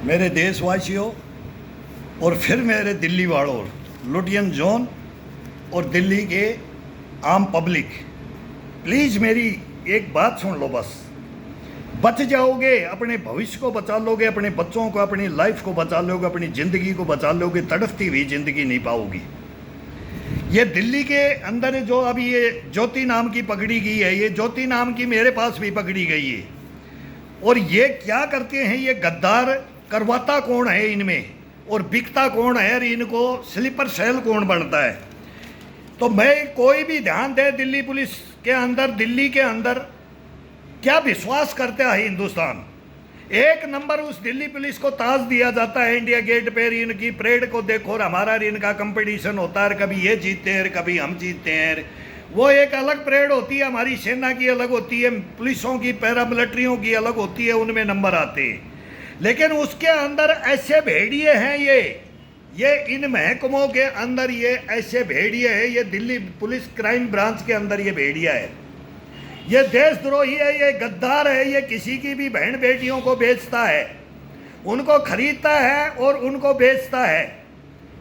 मेरे देशवासियों और फिर मेरे दिल्ली वालों, लुटियन जोन और दिल्ली के आम पब्लिक, प्लीज़ मेरी एक बात सुन लो। बस बच जाओगे, अपने भविष्य को बचा लोगे, अपने बच्चों को, अपनी लाइफ को बचा लोगे, अपनी ज़िंदगी को बचा लोगे, तड़फती हुई ज़िंदगी नहीं पाओगी। ये दिल्ली के अंदर जो अभी ये ज्योति नाम की पकड़ी गई है, ये ज्योति नाम की मेरे पास भी पकड़ी गई है। और ये क्या करते हैं, ये गद्दार करवाता कौन है इनमें और बिकता कौन है और इनको स्लीपर सेल कौन बनता है। तो मैं कोई भी ध्यान दे, दिल्ली पुलिस के अंदर, दिल्ली के अंदर क्या विश्वास करता है हिंदुस्तान। एक नंबर उस दिल्ली पुलिस को ताज दिया जाता है इंडिया गेट पे। इनकी परेड को देखो और हमारा इनका कंपटीशन होता है, कभी ये जीतते हैं कभी हम जीतते हैं। वो एक अलग परेड होती है, हमारी सेना की अलग होती है, पुलिसों की, पैरामिलिट्रियों की अलग होती है, उनमें नंबर आते हैं। लेकिन उसके अंदर ऐसे भेड़िए हैं, ये इन महकमों के अंदर ये ऐसे भेड़िए हैं। ये दिल्ली पुलिस क्राइम ब्रांच के अंदर ये भेड़िया है, ये देशद्रोही है, ये गद्दार है, ये किसी की भी बहन बेटियों को बेचता है, उनको खरीदता है और उनको बेचता है।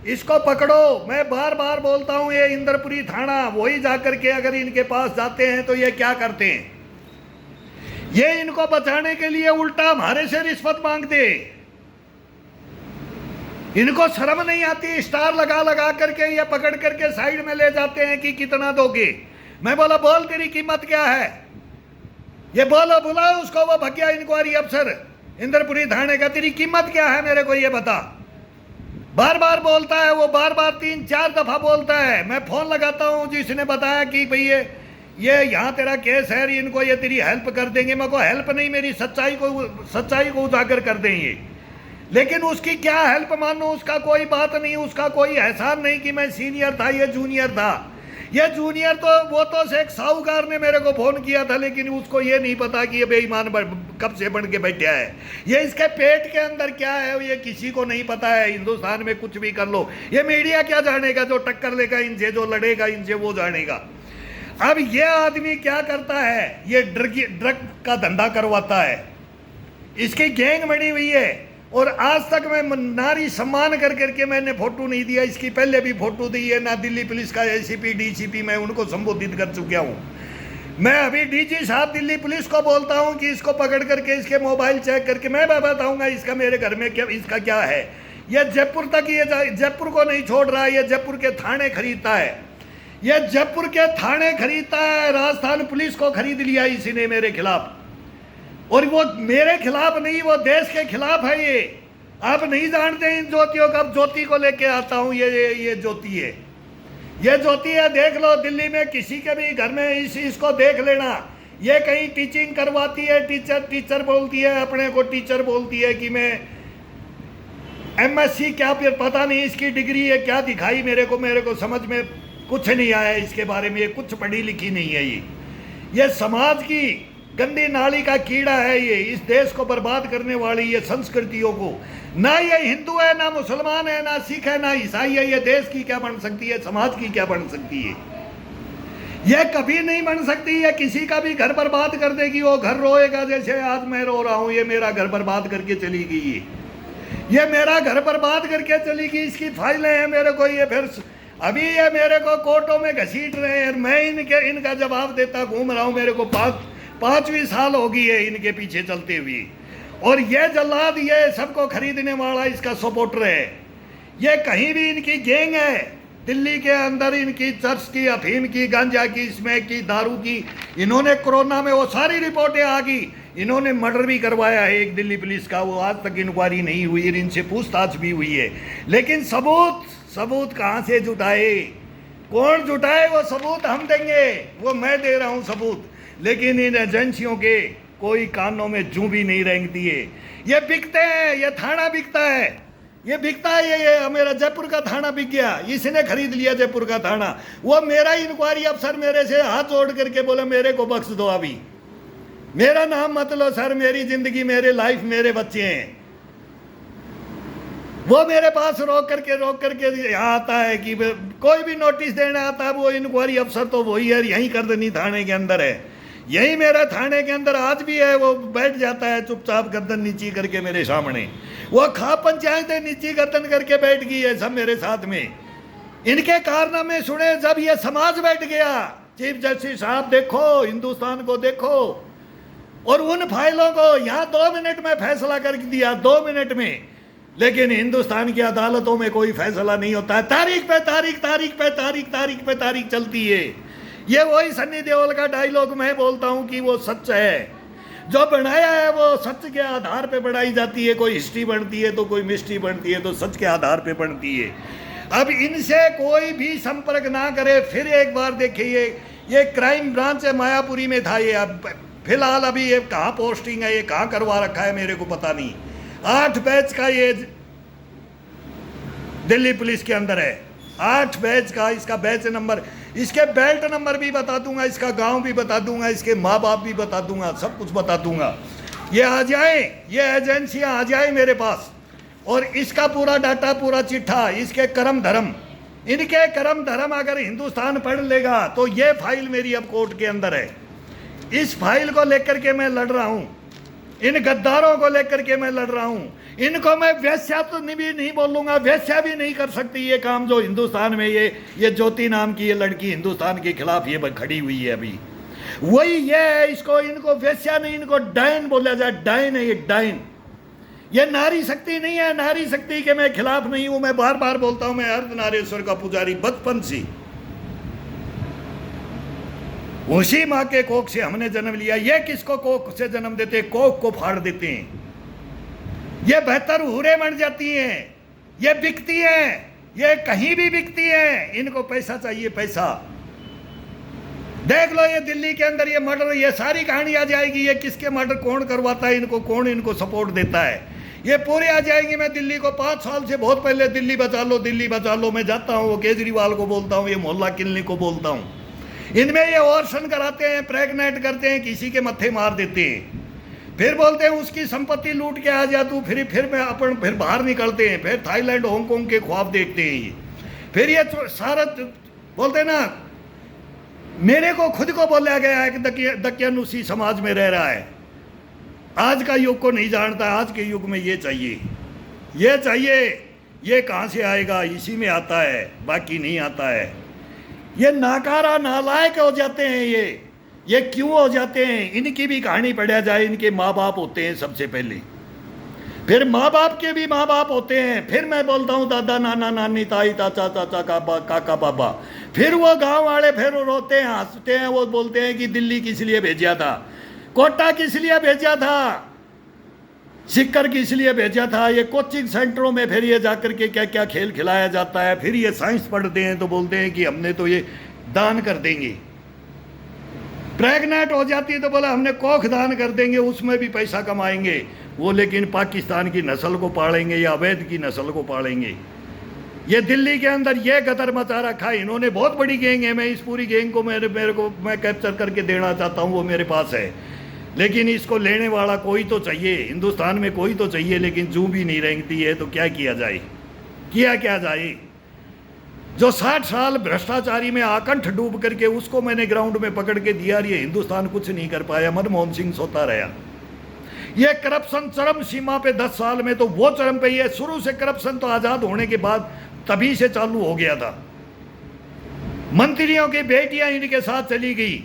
इसको पकड़ो। मैं बार बार बोलता हूँ, ये इंद्रपुरी थाना, वही जाकर के अगर इनके पास जाते हैं तो ये क्या करते हैं, ये इनको बचाने के लिए उल्टा हमारे से रिश्वत मांगते। इनको शर्म नहीं आती, स्टार लगा लगा करके ये पकड़ करके साइड में ले जाते हैं कि कितना दोगे। मैं बोला बोल तेरी कीमत क्या है, ये बोलो, बुलाओ उसको, वो भगिया इंक्वायरी अफसर इंद्रपुरी थाने का, तेरी कीमत क्या है मेरे को ये बता। बार बार बोलता है वो, बार बार 3-4 दफा बोलता है। मैं फोन लगाता हूँ जिसने बताया कि भई ये यहाँ तेरा केस है, इनको ये तेरी हेल्प कर देंगे। मेरे को हेल्प नहीं, मेरी सच्चाई को उजागर कर देंगे। लेकिन उसकी क्या हेल्प मानो, उसका कोई बात नहीं, उसका कोई एहसान नहीं कि मैं सीनियर था, ये जूनियर था। ये जूनियर तो वो तो एक साहूकार ने मेरे को फोन किया था, लेकिन उसको ये नहीं पता कि ये बेईमान कब से बन के बैठा है। ये इसके पेट के अंदर क्या है ये किसी को नहीं पता है। हिंदुस्तान में कुछ भी कर लो, ये मीडिया क्या जानेगा, जो टक्कर लेगा इनसे, जो लड़ेगा इनसे वो जानेगा। अब ये आदमी क्या करता है, ये ड्रग का धंधा करवाता है, इसकी गैंग बनी हुई है। और आज तक मैं नारी सम्मान कर करके मैंने फोटो नहीं दिया, इसकी पहले भी फोटो दी है ना। दिल्ली पुलिस का एसीपी डीसीपी मैं उनको संबोधित कर चुका हूँ। मैं अभी डीजी साहब दिल्ली पुलिस को बोलता हूँ कि इसको पकड़ करके इसके मोबाइल चेक करके मैं बताऊँगा इसका मेरे घर में क्या, इसका क्या है। ये जयपुर तक, ये जयपुर को नहीं छोड़ रहा है, ये जयपुर के थाने खरीदता है, ये जयपुर के थाने खरीदता है। राजस्थान पुलिस को खरीद लिया इसी ने मेरे खिलाफ, और वो मेरे खिलाफ नहीं, वो देश के खिलाफ है। ये आप नहीं जानते इन ज्योतियों का। ज्योति को लेके आता हूँ, ये ज्योति है, ये ज्योति है। देख लो दिल्ली में किसी के भी घर में इसको देख लेना। ये कहीं टीचिंग करवाती है, टीचर बोलती है, अपने को टीचर बोलती है कि मैं MSc क्या, फिर पता नहीं इसकी डिग्री है क्या दिखाई मेरे को समझ में कुछ नहीं आया इसके बारे में। ये कुछ पढ़ी लिखी नहीं है। ये समाज की गंदी नाली का कीड़ा है। ये इस देश को बर्बाद करने वाली ये संस्कृतियों को, ना ये हिंदू है, ना मुसलमान है, ना सिख है, ना ईसाई है, ये देश की क्या बन सकती है, समाज की क्या बन सकती है। ये कभी नहीं बन सकती। ये किसी का भी घर बर्बाद कर देगी। वो घर रोएगा जैसे आज मैं रो रहा हूँ, ये मेरा घर बर्बाद करके चली गई, ये मेरा घर बर्बाद करके चली गई। इसकी फाइलें हैं मेरे को, ये फिर अभी ये मेरे को कोर्टों में घसीट रहे हैं, मैं इनका जवाब देता घूम रहा हूँ। मेरे को 5वीं साल हो गई है इनके पीछे चलते हुए। और ये जल्लाद, ये सबको खरीदने वाला इसका सपोर्टर है। ये कहीं भी इनकी गैंग है दिल्ली के अंदर, इनकी चर्च की, अफीम की, गांजा की, स्मैक की, दारू की। इन्होंने कोरोना में वो सारी रिपोर्टें आ गई। इन्होंने मर्डर भी करवाया है एक दिल्ली पुलिस का, वो आज तक इंक्वायरी नहीं हुई, इनसे पूछताछ भी हुई है। लेकिन सबूत कहाँ से जुटाए, कौन जुटाए, वो सबूत हम देंगे, वो मैं दे रहा हूँ सबूत। लेकिन इन एजेंसियों के कोई कानों में जूं भी नहीं रेंगती है। ये बिकते हैं, ये थाना बिकता है, ये बिकता है। ये मेरा जयपुर का थाना बिक गया, इसने खरीद लिया जयपुर का थाना। वो मेरा इंक्वायरी अफसर मेरे से हाथ जोड़ करके बोला मेरे को बख्श दो, अभी मेरा नाम मत लो सर, मेरी जिंदगी, मेरे लाइफ, मेरे बच्चे हैं। वो मेरे पास रोक करके यहाँ आता है कि कोई भी नोटिस देने आता है, वो इंक्वायरी अफसर तो वही है, यहीं करदनी थाने के अंदर है। यही मेरा थाने के अंदर आज भी है। वो बैठ जाता है चुपचाप गर्दन नीची करके मेरे सामने। वो खा पंचायतें नीची गर्दन करके बैठ गई है सब मेरे साथ में। इनके कारनामे सुने जब ये समाज बैठ गया। चीफ जस्टिस साहब देखो, हिंदुस्तान को देखो, और उन फाइलों को यहाँ 2 मिनट में फैसला कर दिया, 2 मिनट में। लेकिन हिंदुस्तान की अदालतों में कोई फैसला नहीं होता है, तारीख पे तारीख, तारीख पे तारीख, तारीख पे तारीख चलती है। ये वही सन्नी देओल का डायलॉग मैं बोलता हूँ कि वो सच है, जो बनाया है वो सच के आधार पे बनाई जाती है। कोई हिस्ट्री बनती है तो कोई मिस्ट्री बनती है, तो सच के आधार पे बनती है। अब इनसे कोई भी संपर्क ना करे। फिर एक बार देखिए, ये क्राइम ब्रांच है, मायापुरी में था ये। अब फिलहाल अभी ये कहाँ पोस्टिंग है, ये कहाँ करवा रखा है मेरे को पता नहीं। 8 बैच का ये दिल्ली पुलिस के अंदर है, 8 बैच का। इसका बैच नंबर, इसके बेल्ट नंबर भी बता दूंगा, इसका गांव भी बता दूंगा, इसके माँ बाप भी बता दूंगा, सब कुछ बता दूंगा। ये आ जाए, ये एजेंसियां आ जाए मेरे पास, और इसका पूरा डाटा, पूरा चिट्ठा, इसके कर्म धर्म, इनके कर्म धर्म अगर हिंदुस्तान पढ़ लेगा तो ये फाइल मेरी अब कोर्ट के अंदर है। इस फाइल को लेकर के मैं लड़ रहा हूं, इन गद्दारों को लेकर के मैं लड़ रहा हूं। इनको मैं वेश्या तो नहीं बोलूंगा, वेश्या भी नहीं कर सकती ये काम जो हिंदुस्तान में ये ज्योति नाम की ये लड़की हिंदुस्तान के खिलाफ ये खड़ी हुई है अभी। वही ये है, इसको इनको वेश्या नहीं, इनको डायन बोला जाए। डायन है ये, डायन। ये नारी शक्ति नहीं है। नारी शक्ति के मैं खिलाफ नहीं हूं, मैं बार बार बोलता हूं, मैं अर्धनारेश्वर का पुजारी बचपन से। उसी माँ के कोख से हमने जन्म लिया। ये किसको कोख से जन्म देते? कोख को फाड़ देते हैं। ये बेहतर हूरे बन जाती हैं, ये बिकती हैं, ये कहीं भी बिकती हैं। इनको पैसा चाहिए, पैसा। देख लो ये दिल्ली के अंदर ये मर्डर, ये सारी कहानी आ जाएगी। ये किसके मर्डर, कौन करवाता है इनको, कौन इनको सपोर्ट देता है, ये पूरी आ जाएगी। मैं दिल्ली को 5 साल से, बहुत पहले दिल्ली बचा लो, दिल्ली बचा लो मैं जाता हूँ, वो केजरीवाल को बोलता हूँ, ये मोहल्ला क्लिनिक को बोलता हूँ। इनमें ये ऑर्सन कराते हैं, प्रेग्नेंट करते हैं, किसी के मत्थे मार देते हैं, फिर बोलते हैं उसकी संपत्ति लूट के आ जा तू। फिर बाहर निकलते हैं, फिर थाईलैंड हांगकांग के ख्वाब देखते हैं ये। फिर ये सारा बोलते हैं ना, मेरे को खुद को बोला गया है कि दकियानुसी समाज में रह रहा है। आज का युग को नहीं जानता, आज के युग में ये चाहिए, ये चाहिए। ये कहाँ से आएगा? इसी में आता है, बाकी नहीं आता है। ये नाकारा नालायक हो जाते हैं ये क्यों हो जाते हैं? इनकी भी कहानी पढ़ा जाए। इनके माँ बाप होते हैं सबसे पहले, फिर माँ बाप के भी माँ बाप होते हैं, फिर मैं बोलता हूँ दादा नाना नानी ताई चाचा चाचा काका बाबा। फिर वो गांव वाले फिर रोते हैं, हंसते हैं, वो बोलते हैं कि दिल्ली किस लिए भेजा था, कोटा किस लिए भेजा था, सिक्कर किस लिए भेजा था। ये कोचिंग सेंटरों में फिर ये जाकर के क्या क्या खेल खिलाया जाता है। फिर ये साइंस पढ़ते हैं तो बोलते हैं कि हमने तो ये दान कर देंगे। प्रेग्नेंट हो जाती है तो बोला हमने कोख दान कर देंगे, उसमें भी पैसा कमाएंगे वो, लेकिन पाकिस्तान की नस्ल को पालेंगे या अवैध की नस्ल को पालेंगे। ये दिल्ली के अंदर ये गदर मचा रखा है इन्होंने। बहुत बड़ी गैंग है। मैं इस पूरी गैंग को मेरे को मैं कैप्चर करके देना चाहता हूँ, वो मेरे पास है। लेकिन इसको लेने वाला कोई तो चाहिए, हिंदुस्तान में कोई तो चाहिए। लेकिन जू भी नहीं रेंगती है तो क्या किया जाए, किया क्या जाए। जो 60 साल भ्रष्टाचारी में आकंठ डूब करके उसको मैंने ग्राउंड में पकड़ के दिया, ये हिंदुस्तान कुछ नहीं कर पाया। मनमोहन सिंह सोता रहा। ये करप्शन चरम सीमा पे 10 साल में, तो वो चरम पे ये शुरू से करप्शन तो आजाद होने के बाद तभी से चालू हो गया था। मंत्रियों की बेटियां इनके साथ चली गई।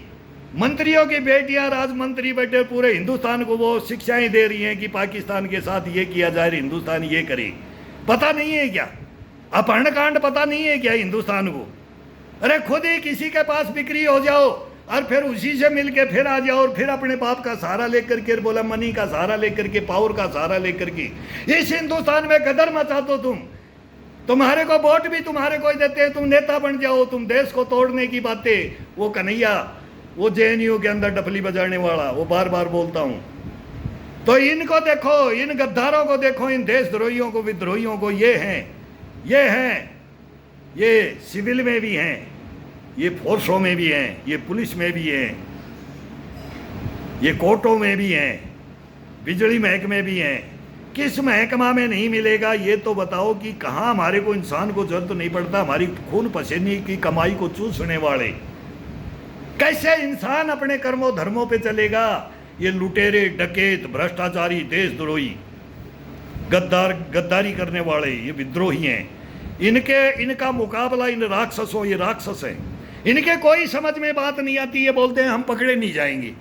मंत्रियों की बेटियां राज मंत्री बैठे, पूरे हिंदुस्तान को वो शिक्षाएं दे रही हैं कि पाकिस्तान के साथ ये किया जाए, हिंदुस्तान ये करे। पता नहीं है क्या? अपहरण कांड पता नहीं है क्या हिंदुस्तान को? अरे खुद ही किसी के पास बिक्री हो जाओ और फिर उसी से मिलके फिर आ जाओ, और फिर अपने बाप का सहारा लेकर के, बोला मनी का सहारा लेकर के, पावर का सहारा लेकर के इस हिंदुस्तान में गदर मचा दो तुम। तुम्हारे को वोट भी तुम्हारे को ही देते हैं, तुम नेता बन जाओ, तुम देश को तोड़ने की बातें। वो कन्हैया, वो JNU के अंदर डफली बजाने वाला, वो बार बार बोलता हूं। तो इनको देखो, इन गद्दारों को देखो, इन देशद्रोहियों को, विद्रोहियों को। ये हैं, ये सिविल में भी हैं, ये फोर्सों में भी हैं, ये पुलिस में भी हैं, ये कोर्टों में भी हैं, बिजली महकमे भी हैं। किस महकमा में नहीं मिलेगा ये तो बताओ कि कहाँ हमारे को इंसान को जरूरत नहीं पड़ता। हमारी खून पसीने की कमाई को चूसने वाले, कैसे इंसान अपने कर्मों धर्मों पे चलेगा? ये लुटेरे, डकैत, भ्रष्टाचारी, देशद्रोही गद्दारी करने वाले, ये विद्रोही हैं। इनका मुकाबला इन राक्षसों, ये राक्षस हैं, इनके कोई समझ में बात नहीं आती। ये बोलते हैं हम पकड़े नहीं जाएंगे।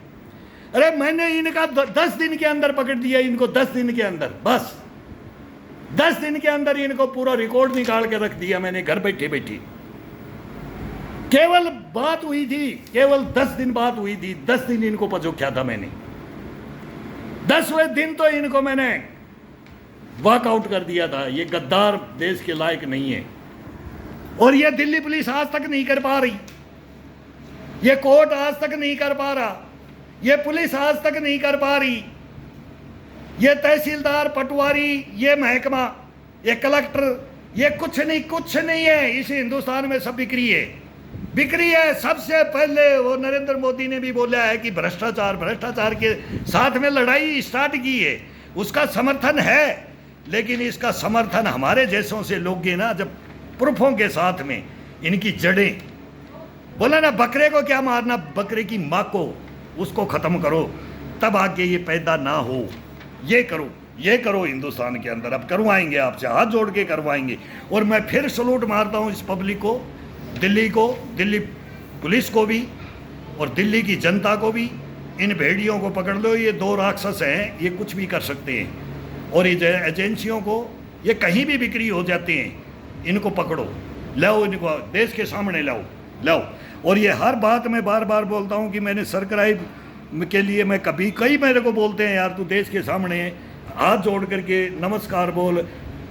अरे मैंने इनका 10 दिन के अंदर पकड़ दिया इनको, 10 दिन के अंदर, बस 10 दिन के अंदर इनको पूरा रिकॉर्ड निकाल के रख दिया मैंने घर बैठे बैठे। केवल बात हुई थी, केवल 10 दिन बात हुई थी, 10 दिन इनको पजोख्या था मैंने। 10वें दिन तो इनको मैंने वॉकआउट कर दिया था। ये गद्दार देश के लायक नहीं है। और ये दिल्ली पुलिस आज तक नहीं कर पा रही, ये कोर्ट आज तक नहीं कर पा रहा, ये पुलिस आज तक नहीं कर पा रही, ये तहसीलदार, पटवारी, ये महकमा, ये कलेक्टर, ये कुछ नहीं है। इस हिंदुस्तान में सब बिक्री है। सबसे पहले वो नरेंद्र मोदी ने भी बोला है कि भ्रष्टाचार के साथ में लड़ाई स्टार्ट की है, उसका समर्थन है। लेकिन इसका समर्थन हमारे जैसों से लोग ना, जब प्रूफों के साथ में इनकी जड़ें, बोला ना बकरे को क्या मारना, बकरे की माँ को, उसको खत्म करो, तब आगे ये पैदा ना हो। ये करो हिंदुस्तान के अंदर। अब करवाएंगे, आपसे हाथ जोड़ के करवाएंगे। और मैं फिर सलूट मारता हूँ इस पब्लिक को, दिल्ली पुलिस को भी और दिल्ली की जनता को भी। इन भेड़ियों को पकड़ लो, ये 2 राक्षस हैं, ये कुछ भी कर सकते हैं। और ये एजेंसियों को, ये कहीं भी बिक्री हो जाते हैं, इनको पकड़ो, लाओ, इनको देश के सामने लाओ। और ये हर बात में बार बार बोलता हूँ कि मैंने सब्सक्राइब के लिए मैं कई मेरे को बोलते हैं, यार तू देश के सामने है, हाथ जोड़ करके नमस्कार बोल,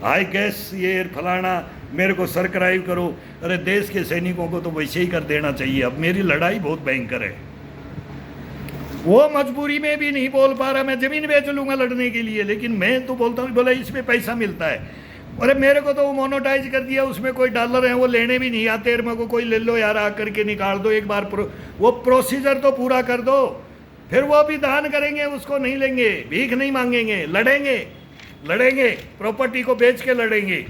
आई गैस ये फलाना, मेरे को सब्सक्राइब करो। अरे देश के सैनिकों को तो वैसे ही कर देना चाहिए। अब मेरी लड़ाई बहुत भयंकर है, वो मजबूरी में भी नहीं बोल पा रहा, मैं ज़मीन बेच लूँगा लड़ने के लिए, लेकिन मैं तो बोलता हूँ, बोला इसमें पैसा मिलता है। अरे मेरे को तो वो मोनोटाइज कर दिया, उसमें कोई डॉलर है वो लेने भी नहीं आते। मेरे को कोई ले लो यार, आकर के निकाल दो एक बार, वो प्रोसीजर तो पूरा कर दो, फिर वो भी दान करेंगे, उसको नहीं लेंगे, भीख नहीं मांगेंगे, लड़ेंगे, प्रॉपर्टी को बेच के लड़ेंगे,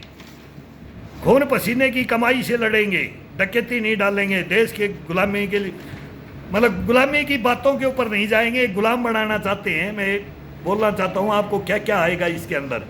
खून पसीने की कमाई से लड़ेंगे, डकैती नहीं डालेंगे, देश के गुलामी के लिए, मतलब गुलामी की बातों के ऊपर नहीं जाएंगे। गुलाम बनाना चाहते हैं। मैं बोलना चाहता हूँ आपको क्या क्या आएगा इसके अंदर।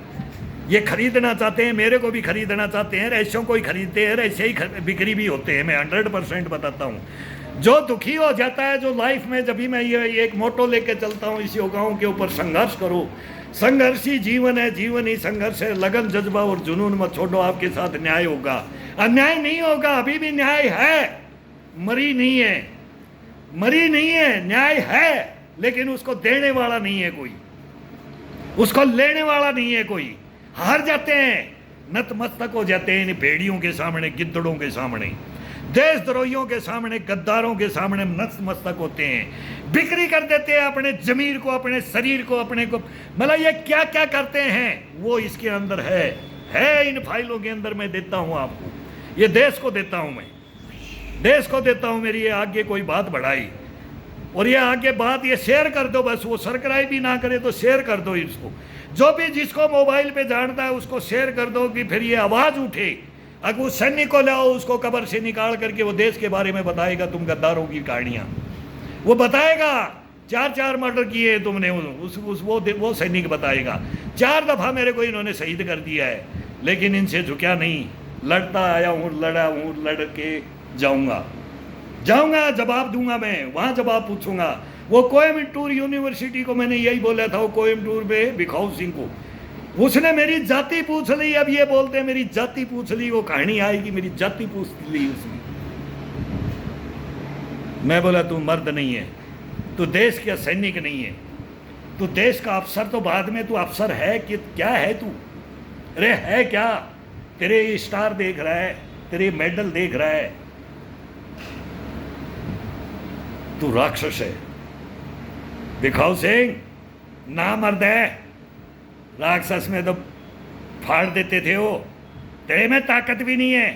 ये खरीदना चाहते हैं, मेरे को भी खरीदना चाहते हैं, ऐसों को ही खरीदते हैं, ऐसे ही बिक्री भी होते हैं। मैं 100% बताता हूँ। जो दुखी हो जाता है, जो लाइफ में, जब भी मैं ये एक मोटो लेके चलता हूँ इस योगाओं के ऊपर, संघर्ष करो, संघर्ष ही जीवन है, जीवन ही संघर्ष है। लगन, जज्बा और जुनून मत छोड़ो, आपके साथ न्याय होगा। अन्याय नहीं होगा, अभी भी न्याय है, मरी नहीं है, न्याय है, लेकिन उसको देने वाला नहीं है कोई, उसको लेने वाला नहीं है कोई। हार जाते हैं, नतमस्तक हो जाते हैं इन भेड़ियों के सामने, गिद्दड़ों के सामने, देशद्रोहियों के सामने, गद्दारों के सामने नतमस्तक होते हैं। बिक्री कर देते हैं अपने जमीर को, अपने शरीर को, अपने को, मतलब ये क्या क्या करते हैं वो इसके अंदर है इन फाइलों के अंदर। मैं देता हूँ आपको, ये देश को देता हूँ, मैं देश को देता हूँ। मेरी ये आगे कोई बात बढ़ाई और ये आगे बात ये शेयर कर दो, बस वो सब्सक्राइब भी ना करे तो शेयर कर दो इसको। जो भी जिसको मोबाइल पे जानता है उसको शेयर कर दो कि फिर ये आवाज़ उठे। अगर उस सैनिक को लाओ, उसको कब्र से निकाल करके वो देश के बारे में बताएगा, तुम गद्दारों की कहानियाँ वो बताएगा। 4 मर्डर किए तुमने, वो सैनिक बताएगा। 4 दफ़ा मेरे को इन्होंने शहीद कर दिया है, लेकिन इनसे झुका नहीं, लड़ता आया हूँ, लड़ा हूँ, लड़ के जाऊँगा, जवाब दूंगा मैं, वहाँ जवाब पूछूंगा। वो कोयम्बटूर यूनिवर्सिटी को मैंने यही बोला था, वो कोयम्बटूर में भिखाऊ सिंह को, उसने मेरी जाति पूछ ली। अब ये बोलते हैं मेरी जाति पूछ ली, वो कहानी आएगी मेरी जाति पूछ ली उसने। मैं बोला तू मर्द नहीं है, तू देश का सैनिक नहीं है, तू देश का अफसर तो बाद में, तू अफसर है कि क्या है तू? अरे है क्या? तेरे स्टार देख रहा है, तेरे मेडल देख रहा है, तू राक्षस है। भिखाऊ सिंह ना मर्द है, राक्षस में तो फाड़ देते थे वो। तेरे में ताकत भी नहीं है,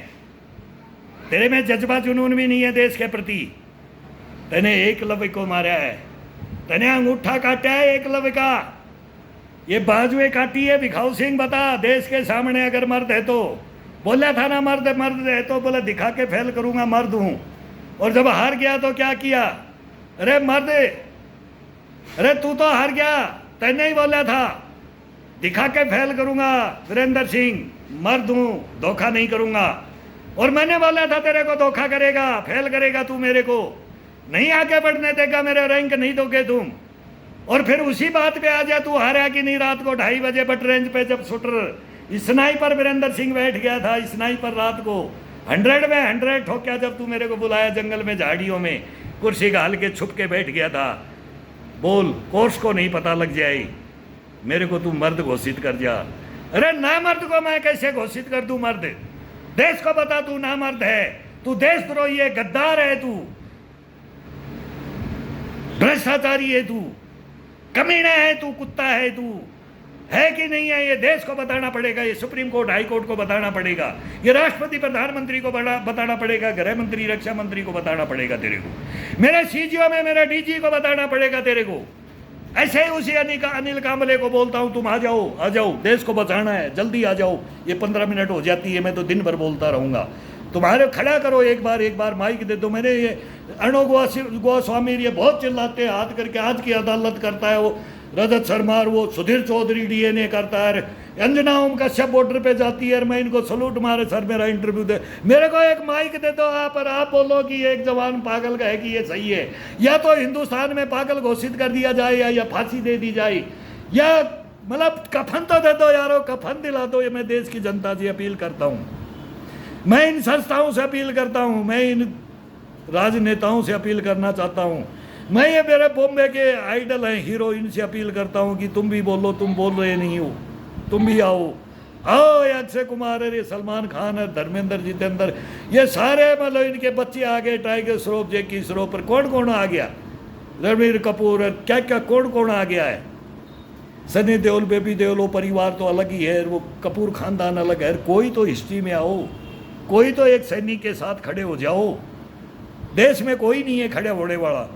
तेरे में जज्बा जुनून भी नहीं है देश के प्रति। तने एकलव्य को मारा है, तने अंगूठा काटा है एकलव्य का, ये बाजुएं काटी है। भिखाऊ सिंह बता देश के सामने अगर मर्द है तो, बोला था ना मर्द है तो, बोला दिखा के फेल करूंगा, मर्द हूं। और जब हार गया तो क्या किया? अरे मर्द, अरे तू तो हार गया, तैने ही बोला था दिखा के फेल करूंगा। वीरेंद्र सिंह मर्द हूं, धोखा नहीं करूंगा। और मैंने बोला था तेरे को धोखा करेगा, फेल करेगा तू, मेरे को नहीं आगे बढ़ने देगा, मेरा रैंक नहीं दोगे तुम। और फिर उसी बात पे आ जा, तू हारा कि नहीं रात को 2:30 बजे बट रेंज पे जब शूटर स्नाइपर वीरेंद्र सिंह बैठ गया था, स्नाइपर रात को 100 में 100 ठोक्या जब तू मेरे को बुलाया जंगल में झाड़ियों में, कुर्सी घाल के छुप के बैठ गया था। बोल कोर्स को नहीं पता लग जाए, मेरे को तू मर्द घोषित कर जा। अरे ना मर्द को मैं कैसे घोषित कर दूं मर्द? देश को बता तू ना मर्द है, तू देशद्रोही है, गद्दार है, तू भ्रष्टाचारी है, तू कमीना है, तू कुत्ता है, तू है कि नहीं है? ये देश को बताना पड़ेगा, ये सुप्रीम कोर्ट हाई कोर्ट को बताना पड़ेगा, ये राष्ट्रपति प्रधानमंत्री को बताना पड़ेगा, गृह मंत्री रक्षा मंत्री को बताना पड़ेगा तेरे को, मेरे सीजीओ में मेरे डीजी को बताना पड़ेगा तेरे को। ऐसे ही उसी अनिल कांबले को बोलता हूं, तुम आ जाओ, देश को बचाना है, जल्दी आ जाओ। ये 15 मिनट हो जाती है, मैं तो दिन भर बोलता रहूंगा। तुम्हारे खड़ा करो, एक बार माइक दे दो। मैंने ये अर्णव गोस्वामी ये बहुत चिल्लाते हैं, हाथ करके आज की अदालत करता है वो रजत शर्मा, और वो सुधीर चौधरी डीएनए करता है, अंजना ओम कश्यप बॉर्डर पे जाती है, और मैं इनको सलूट मारे सर मेरा इंटरव्यू दे। मेरे को एक माइक दे दो आप, और आप बोलो कि एक जवान पागल का है कि ये सही है, या तो हिंदुस्तान में पागल घोषित कर दिया जाए या फांसी दे दी जाए, या मतलब कफन तो दे दो यारो, कफन दिला दो। ये मैं देश की जनता से अपील करता हूँ, मैं इन संस्थाओं से अपील करता हूँ, मैं इन राजनेताओं से अपील करना चाहता हूँ, मैं ये मेरे बॉम्बे के आइडल हैं हीरो, इनसे अपील करता हूँ कि तुम भी बोलो, तुम बोल रहे नहीं हो, तुम भी आओ। ये अक्षय कुमार है, ये सलमान खान है, धर्मेंद्र, जितेंद्र, ये सारे मतलब इनके बच्चे आ गए, टाइगर श्रॉफ, जैकी श्रॉफ, पर कौन कौन आ गया, रणबीर कपूर, क्या क्या कौन कौन आ गया है, सनी देओल, बेबी देओल, वो परिवार तो अलग ही है, वो कपूर खानदान अलग है। कोई तो हिस्ट्री में आओ, कोई तो एक सैनिक के साथ खड़े हो जाओ, देश में कोई नहीं है खड़े होने वाला।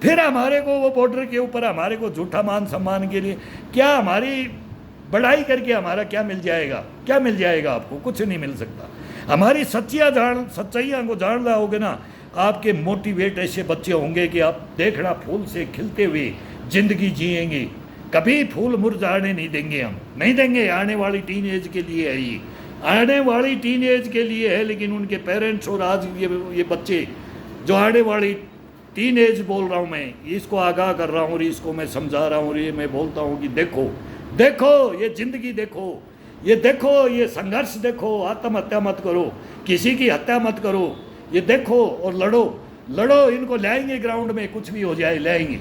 फिर हमारे को वो बॉर्डर के ऊपर हमारे को झूठा मान सम्मान के लिए, क्या हमारी बड़ाई करके हमारा क्या मिल जाएगा? क्या मिल जाएगा आपको? कुछ नहीं मिल सकता। हमारी सच्चाइयाँ को जान रहोगे ना, आपके मोटिवेट ऐसे बच्चे होंगे कि आप देखना फूल से खिलते हुए जिंदगी जिएंगे, कभी फूल मुरझाने नहीं देंगे, हम नहीं देंगे। आने वाली टीन एज के लिए है ये, आने वाली टीन एज के लिए है, लेकिन उनके पेरेंट्स और आज ये बच्चे जो आने वाली टीन एज बोल रहा हूँ मैं, इसको आगाह कर रहा हूँ और इसको मैं समझा रहा हूँ, और ये मैं बोलता हूँ कि देखो ये जिंदगी देखो, ये संघर्ष देखो, आत्महत्या मत करो, किसी की हत्या मत करो, ये देखो और लड़ो, इनको लाएंगे ग्राउंड में, कुछ भी हो जाए लाएंगे।